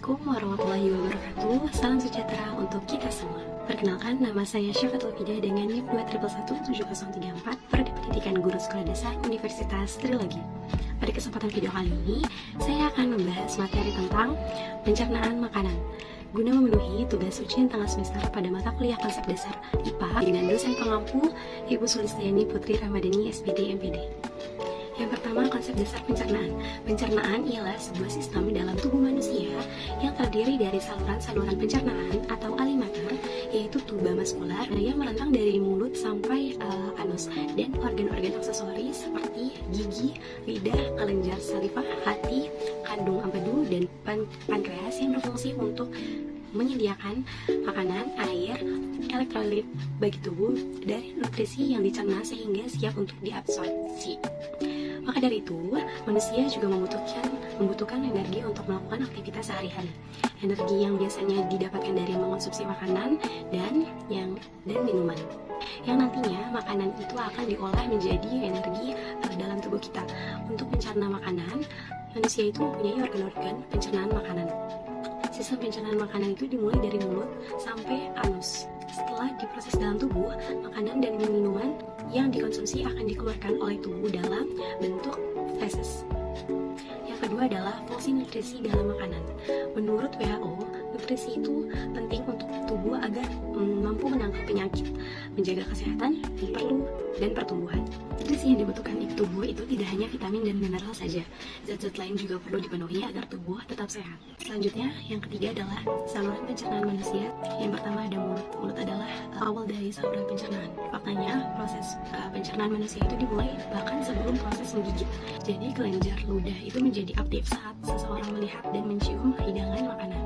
Assalamualaikum warahmatullahi wabarakatuh. Salam sejahtera untuk kita semua. Perkenalkan, nama saya Syafatul Fida dengan NIP 2111704 Prodi Pendidikan Guru Sekolah Dasar Universitas Trilogi. Pada kesempatan video kali ini, saya akan membahas materi tentang pencernaan makanan guna memenuhi tugas ujian tengah semester pada mata kuliah konsep dasar IPA dengan dosen pengampu Ibu Sulistiani Putri Ramadhani SPD MPD. Yang pertama, konsep dasar pencernaan. Pencernaan ialah sebuah sistem dalam tubuh manusia yang terdiri dari saluran-saluran pencernaan atau alimater, yaitu tuba maskular yang melentang dari mulut sampai anus, dan organ-organ aksesoris seperti gigi, lidah, kelenjar salivah, hati, kandung empedu, dan pankreas yang berfungsi untuk menyediakan makanan, air, elektrolit bagi tubuh dari nutrisi yang dicerna sehingga siap untuk diabsorpsi. Maka dari itu, manusia juga membutuhkan energi untuk melakukan aktivitas sehari-hari. Energi yang biasanya didapatkan dari mengonsumsi makanan dan minuman. Yang nantinya makanan itu akan diolah menjadi energi dalam tubuh kita. Untuk mencerna makanan, manusia itu mempunyai organ-organ pencernaan makanan. Sistem pencernaan makanan itu dimulai dari mulut sampai anus. Setelah diproses dalam tubuh, makanan dan minuman yang dikonsumsi akan dikeluarkan oleh tubuh dalam bentuk feses. Yang kedua adalah fungsi nutrisi dalam makanan. Menurut WHO, nutrisi itu penting untuk tubuh agar mampu menangkal penyakit, menjaga kesehatan, dan pertumbuhan. Nutrisi yang dibutuhkan di tubuh itu tidak hanya vitamin dan mineral saja. Zat-zat lain juga perlu dipenuhi agar tubuh tetap sehat. Selanjutnya, yang ketiga adalah saluran pencernaan manusia. Yang pertama ada mulut. Mulut adalah awal dari saluran pencernaan. Faktanya, proses pencernaan manusia itu dimulai bahkan sebelum proses menggigit. Jadi kelenjar ludah itu menjadi aktif saat seseorang melihat dan mencium hidangan makanan.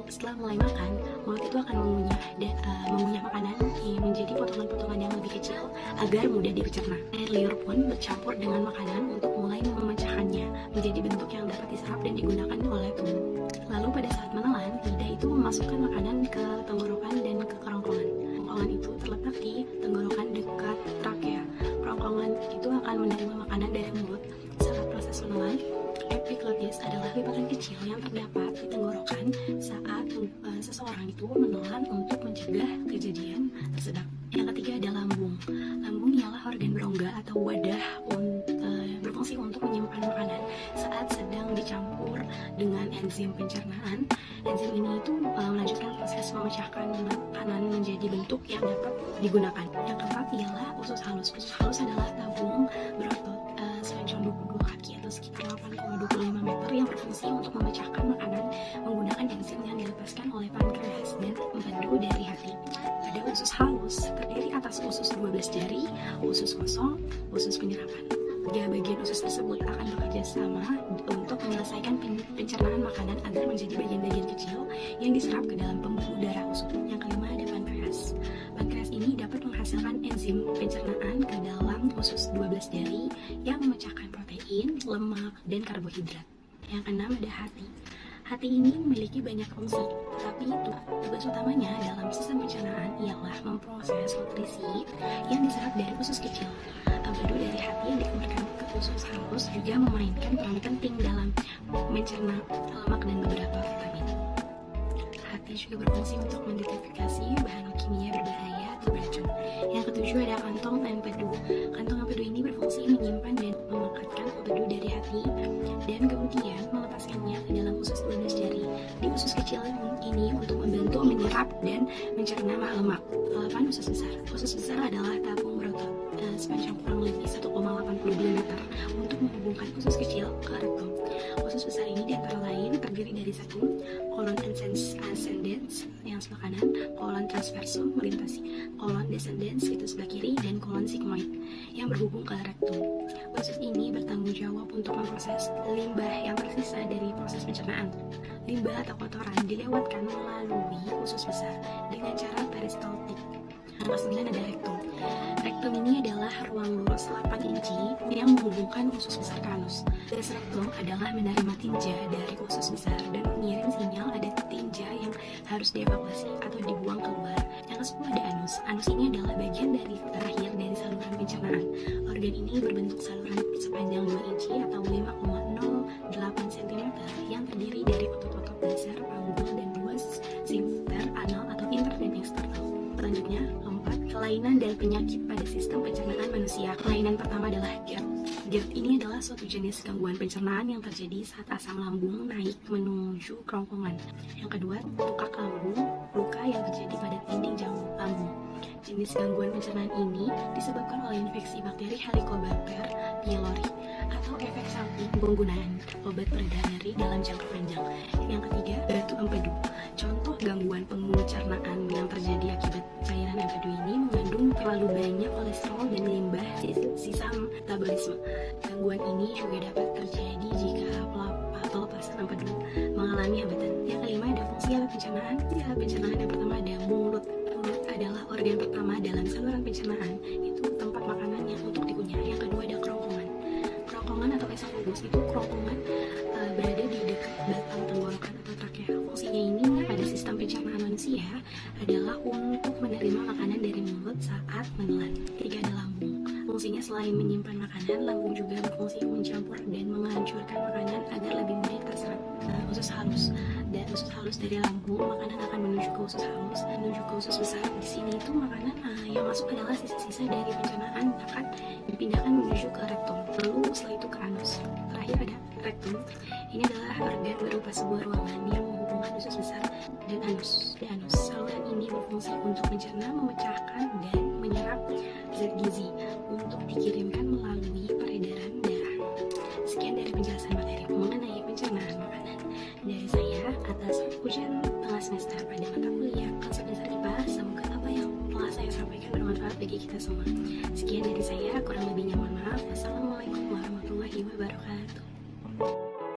Setelah mulai makan, mulut itu akan mengunyah makanan menjadi potongan-potongan yang lebih kecil agar mudah dicerna. Air liur pun bercampur dengan makanan untuk mulai memecahkannya menjadi bentuk yang dapat diserap dan digunakan oleh tubuh. Lalu pada saat menelan, lidah itu memasukkan makanan ke tenggorokan dan ke kerongkongan. Kerongkongan itu terletak di tenggorokan dekat trakea. Kerongkongan itu akan menerima makanan dari mulut. Saat proses menelan, epiglotis adalah lipatan kecil yang terdapat di tenggorokan saat seseorang itu menelan untuk mencegah kejadian tersedak. Yang ketiga ada lambung. Lambung ialah organ berongga atau wadah berfungsi untuk menyimpan makanan saat sedang dicampur dengan enzim pencernaan. Enzim ini itu melanjutkan proses memecahkan makanan menjadi bentuk yang dapat digunakan. Yang keempat ialah usus halus. Usus halus adalah tabung berotot sepanjang 22 kaki atau sekitar 8,25 meter yang berfungsi untuk memecahkan makanan menggunakan enzim yang dilepaskan oleh pankreas dan empedu dari hati. Pada usus halus terdiri atas usus 12 jari, usus kosong, usus penyerapan. Tiga bagian usus tersebut akan bekerja sama untuk menyelesaikan pencernaan makanan agar menjadi bagian-bagian kecil yang diserap ke dalam pembuluh darah usus. Yang kelima ada pankreas. Pankreas ini dapat menghasilkan enzim pencernaan ke dalam usus 12 jari yang memecahkan protein, lemak, dan karbohidrat. Yang keenam ada hati. Hati ini memiliki banyak fungsi, tetapi tugas utamanya dalam sistem pencernaan ialah memproses nutrisi yang diserap dari usus kecil. Empedu dari hati yang dikeluarkan ke usus halus juga memainkan peran penting dalam mencerna lemak dan beberapa vitamin. Hati juga berfungsi untuk mendetoksifikasi bahan kimia berbahaya atau beracun. Yang ketujuh ada kantong empedu. Kantong empedu ini berfungsi menyimpan dan mengangkatkan empedu dari hati dan kemudian melepaskannya ke dalam usus 12 jari di usus kecil ini untuk membantu menyerap dan mencerna lemak. 8. Usus besar. Usus besar adalah tabung berotot sepanjang kurang lebih 1,82 meter untuk menghubungkan usus kecil ke rektum. Usus besar ini antara lain terdiri dari satu, kolon ascendens yang sebelah kanan, kolon transversum melintasi kolon descendens itu sebelah kiri, dan kolon sigmoid yang berhubung ke rektum. Usus ini bertanggung jawab untuk memproses limbah yang tersisa dari proses pencernaan. Limbah atau kotoran dilewatkan melalui usus besar dengan cara peristaltik. Nomor 9 ada rektum. Rektum ini adalah ruang lurus 8 inci yang menghubungkan usus besar ke anus. Garis rektum adalah menerima tinja dari usus besar dan mengirim sinyal ada tinja yang harus dievakuasi atau dibuang keluar. Yang ke-10 ada anus. Anus ini adalah bagian dari terakhir dari saluran pencernaan. Organ ini berbentuk saluran sepanjang 2 inci atau 5,08 cm yang terdiri dari otot-otot penyakit pada sistem pencernaan manusia. Kelainan pertama adalah GERD. GERD ini adalah suatu jenis gangguan pencernaan yang terjadi saat asam lambung naik menuju kerongkongan. Yang kedua, bengkak lambung, luka yang terjadi pada dinding jarum lambung. Jenis gangguan pencernaan ini disebabkan oleh infeksi bakteri Helicobacter pylori atau efek samping penggunaan obat pereda nyeri dalam jangka panjang. Yang ketiga, batu empedu. Contoh gangguan pencernaan yang terjadi akibat cairan empedu ini mengandung terlalu banyak kolesterol dan limbah sisa metabolisme. Gangguan ini juga dapat terjadi jika pelepasan empedu mengalami hambatan. Yang kelima, ada fungsi alat pencernaan. Alat pencernaan yang pertama ada mulut. Mulut adalah organ pertama dalam saluran pencernaan. Itu tempat makanan yang untuk dikunyah. Yang kedua ada kerongkongan. Kerongkongan atau esofagus itu kerongkongan berada di dekat batang tenggorokan atau trakea. Fungsinya ini pada sistem pencernaan manusia adalah untuk menerima makanan dari mulut saat menelan. Ketiga ada lambung. Fungsinya selain menyimpan makanan, lambung juga berfungsi mencampur dan menghancurkan makanan agar lebih mudah terserap. Usus halus. Dan usus halus dari lambung, makanan akan menuju ke usus halus, menuju ke usus besar. Di sini itu makanan yang masuk adalah sisa-sisa dari pencernaan akan dipindahkan menuju ke rektum. Lalu setelah itu ke anus. Terakhir ada rektum. Ini adalah organ berupa sebuah ruangan yang menghubungkan usus besar dan anus. Di anus, saluran ini berfungsi untuk mencerna, memecahkan, dan menyerap zat gizi untuk dikirimkan melalui peredaran darah. Sekian dari penjelasan materi mengenai pencernaan makanan dari saya atas ujian tengah semester pada mata kuliah konsep dasar IPA. Semoga apa yang telah saya sampaikan bermanfaat bagi kita semua. Sekian dari saya, kurang lebihnya mohon maaf. Wassalamualaikum warahmatullahi wabarakatuh.